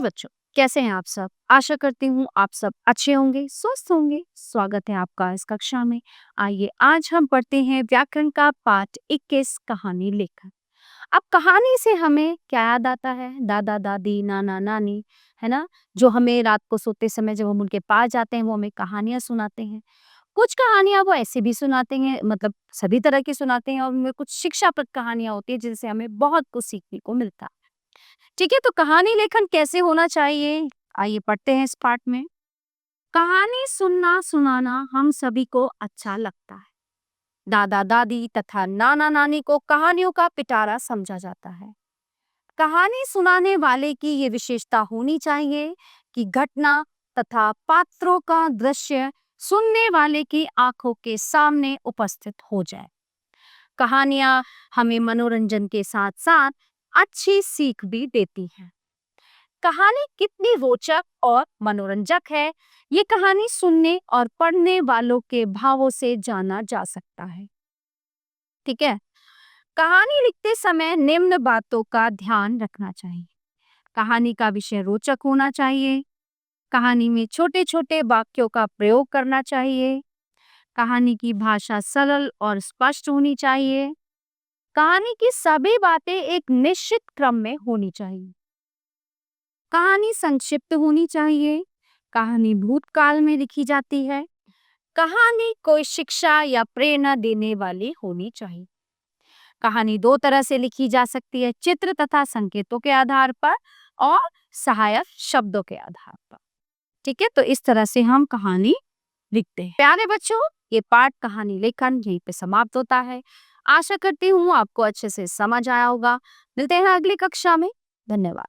प्यारे बच्चों, कैसे हैं आप सब? आशा करती हूँ आप सब अच्छे होंगे, स्वस्थ होंगे। स्वागत है आपका इस कक्षा में। आइए आज हम पढ़ते हैं व्याकरण का पाठ 21 कहानी लेखन। अब कहानी से हमें क्या याद आता है? दादा दादी, नाना नानी, है ना? जो हमें रात को सोते समय जब हम उनके पास जाते हैं वो हमें कहानियां सुनाते हैं। कुछ कहानियां वो ऐसे भी सुनाते हैं, मतलब सभी तरह की सुनाते हैं, और उनमें कुछ शिक्षाप्रद कहानियां होती है जिनसे हमें बहुत कुछ सीखने को मिलता है। ठीक है, तो कहानी लेखन कैसे होना चाहिए? आइए पढ़ते हैं इस पाठ में। कहानी सुनना सुनाना हम सभी को अच्छा लगता है। दादा दादी तथा नाना नानी को कहानियों का पिटारा समझा जाता है। कहानी सुनाने वाले की ये विशेषता होनी चाहिए कि घटना तथा पात्रों का दृश्य सुनने वाले की आंखों के सामने उपस्थित हो जाए। कहानियां हमें मनोरंजन के साथ साथ अच्छी सीख भी देती हैं। कहानी कितनी रोचक और मनोरंजक है, ये कहानी सुनने और पढ़ने वालों के भावों से जाना जा सकता है। ठीक है, कहानी लिखते समय निम्न बातों का ध्यान रखना चाहिए। कहानी का विषय रोचक होना चाहिए। कहानी में छोटे छोटे वाक्यों का प्रयोग करना चाहिए। कहानी की भाषा सरल और स्पष्ट होनी चाहिए। कहानी की सभी बातें एक निश्चित क्रम में होनी चाहिए। कहानी संक्षिप्त होनी चाहिए। कहानी भूतकाल में लिखी जाती है। कहानी कोई शिक्षा या प्रेरणा देने वाली होनी चाहिए। कहानी दो तरह से लिखी जा सकती है, चित्र तथा संकेतों के आधार पर और सहायक शब्दों के आधार पर। ठीक है, तो इस तरह से हम कहानी लिखते हैं। प्यारे बच्चों, ये पाठ कहानी लेखन यहीं पे समाप्त होता है। आशा करती हूँ आपको अच्छे से समझ आया होगा। मिलते हैं अगली कक्षा में। धन्यवाद।